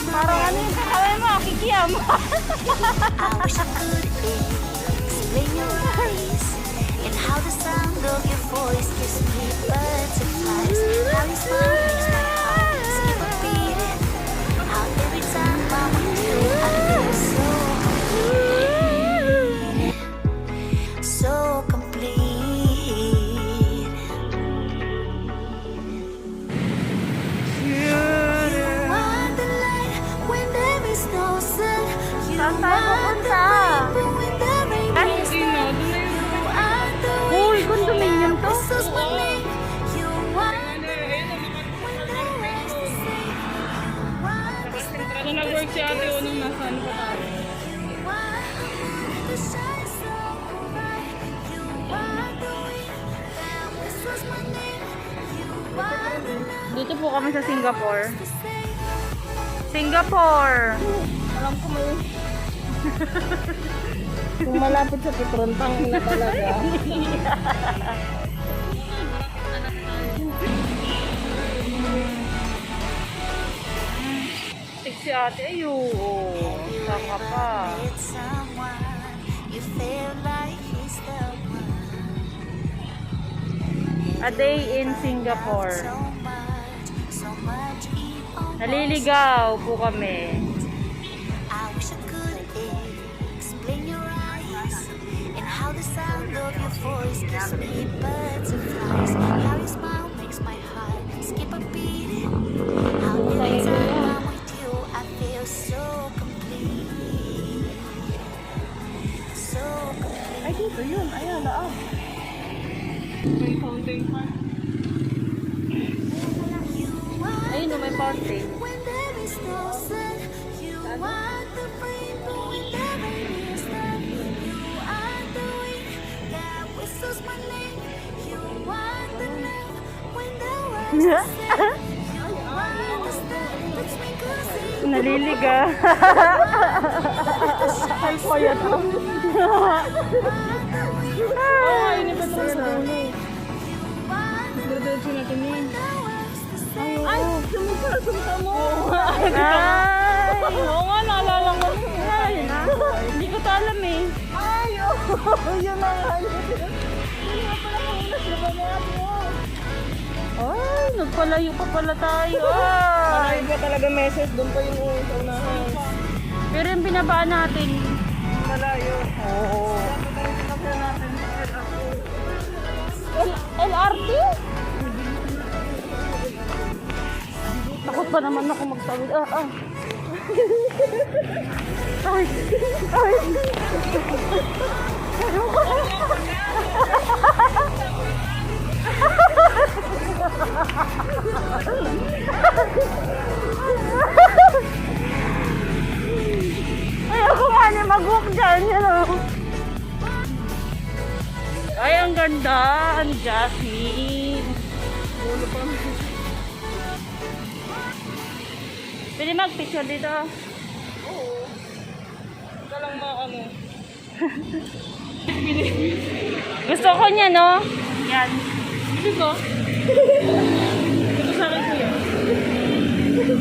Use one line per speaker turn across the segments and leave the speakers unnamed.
Parang ano yung kakawin mo, kikiyam.
I wish I could explain your eyes and how the sound of your voice gives me butterflies. How you smile makes my heart skip a beating. How every time I'm with you I feel so complete, so complete. You are the light when there is no sun. You
Saan tayo
are the
pupunta?
rainbow when the rain is done. You are the
Uy, condominium to.
whistles my name. You are the when the rain's the same. You are the star
Ano nag-work si ate o nung nasaan pa tayo?
you are the shine so bright. You are the wind that whistles my name. You are the love
Dito po kami sa Singapore.
the same.
Singapore!
Alam ko may... Kung malapit sa Petron, tangin na talaga.
Si ate, ayun. Saan ka pa?
It's someone you feel like he's the one.
A day in Singapore.
So much evil.
Naliligaw po kami.
I wish I could explain your eyes and how the sound of your voice gives me butterflies. How your smile makes my heart skip a beat. How every time I'm with you I feel so complete, so complete.
Ay, dito yun. Ayan, laab. May fountain pa.
Ayun o, may fountain.
When there is no sun, you are the rainbow when the rain is done. You are the wind that whistles my name. You are the love when the world's the same. You are the star that twinkles in
Naliligaw.
Ay, payat mo. Ay, ini pa tayo na. Diretso natin yun. Ay, sumita mo.
Ay!
Oo nga, naalala ko.
Ay, na. Hindi ko to alam eh.
Ay, oh, yun na nga. Yun nga pala kamulas na banat mo.
Ay, nagpalayo pa pala tayo.
Ay,
Ay!
ba talaga message? Doon pa yung sa unahan.
Pero yung binabaan natin.
Malayo.
Oo.
Dapat tayo sinapya natin sa
LRT? Takot pa naman ako magtawid. Ay! Ay! Ayoko nga niya mag-walk dyan, you know. Ay, ang ganda. Ang Jasmine.
ulo pa.
Pwede mag-picture dito.
Oo. Ika lang ba ano?
Gusto ko niya, no? Yan.
Hindi ba? Ito sa akin kuya.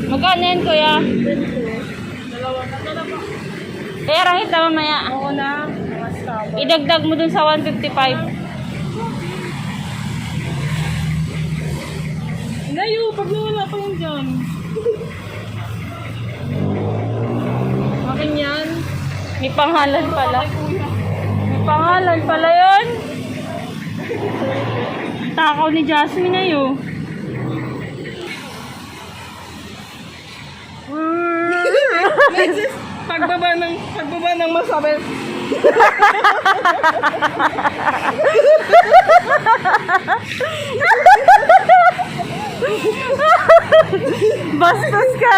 Magkano yan, kuya?
Dalawa. Dalawa pa.
Eh, arangit na mamaya.
Oo na. Mas tama.
Idagdag mo dun sa 155.
Layo, pag nawala pa yun dyan. Akin yan.
May pangalan pala.
Ay, kuya.
May pangalan pala yun. Takaw ni Jasmine na yun.
Pagbaba ng masabi.
Bastos ka!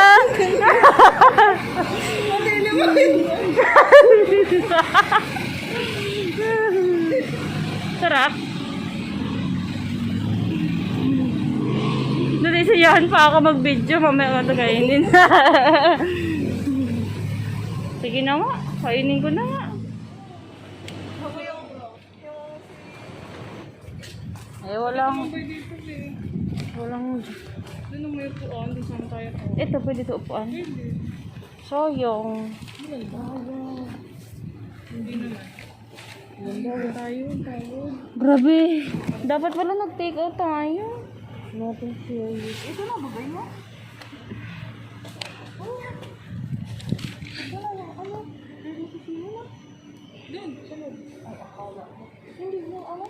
Sarap. Nanisiyahan pa ako mag-video. Mamaya ko ito kainin. Sige na nga. Kainin ko na nga. Ay, walang... Walang...
Doon na may upuan, doon sana tayo.
Ito, pwede ito upuan.
Hindi.
Sayang.
Hindi naman. Ganda tayo, tawag.
Grabe. Dapat pala nag-take out tayo.
Nothing serious. Ito na, bagay mo? Doon, sa loob. Ay, akala ko. Hindi mo, ano?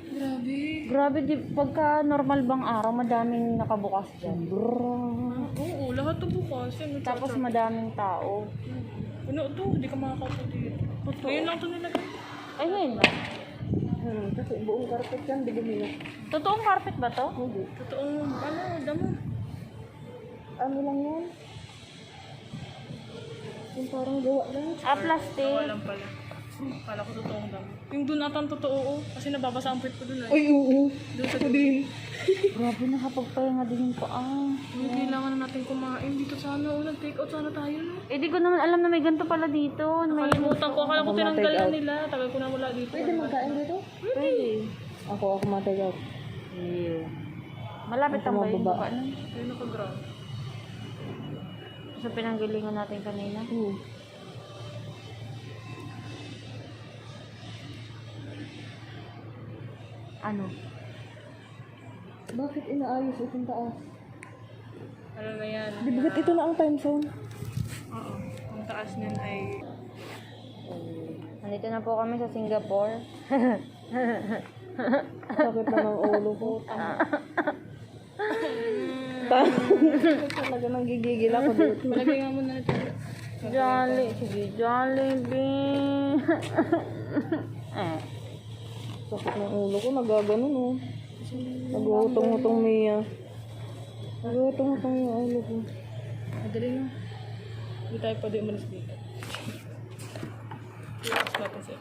Grabe.
Grabe, di, pagka normal bang araw, madaming nakabukas dyan.
Oo, lahat to bukas. Yan,
Tapos madaming tao.
ano to? Hindi ka makakaupo dito. Ngayon lang to nilagay.
Ay, ngayon lang.
Kasi buong carpet yan, di bumila.
Totoong carpet ba to?
Hindi. Totoong, ano, damo.
Ano lang yan? Yung parang gawa lang.
Ah, plastic.
Walang pala. Kala ko totoong damo. Yung doon atan totoo, oh. Kasi nababasa ang puwit ko doon.
Ay, oo.
Doon sa din.
Grabe, nakapagpahinga din yung paa.
Kailangan na natin kumain. Dito sana, oh. Nag-take out sana tayo, no?
Eh, di ko naman alam na may ganito pala dito. May...
Nakalimutan ko. Akala ko tinanggal na nila. Tagal ko na wala dito.
Pwede magkain dito?
Pwede.
Ako matagal.
Yeah. Malapit ang bayan
mababa.
ba nun?
Ayun, naka-ground.
Sa pinanggilingan natin kanina. Ano?
Bakit inaayos itong taas?
Ano na yan?
Di bakit ito na ang time zone?
Oo. Ang taas niyan ay...
Nandito na po kami sa Singapore.
Sakit na ng ulo ko. Talaga nang gigigil ako dito.
Malagay nga muna ito.
Jolly. Sige, Jollibee.
Sakit ng ulo ko. Nagaganon oh. Nag-utong-utong Mia. Nag-utong-utong yung ulo ko.
Madali na. Hindi tayo pwede umalis dito. Relax natin siya.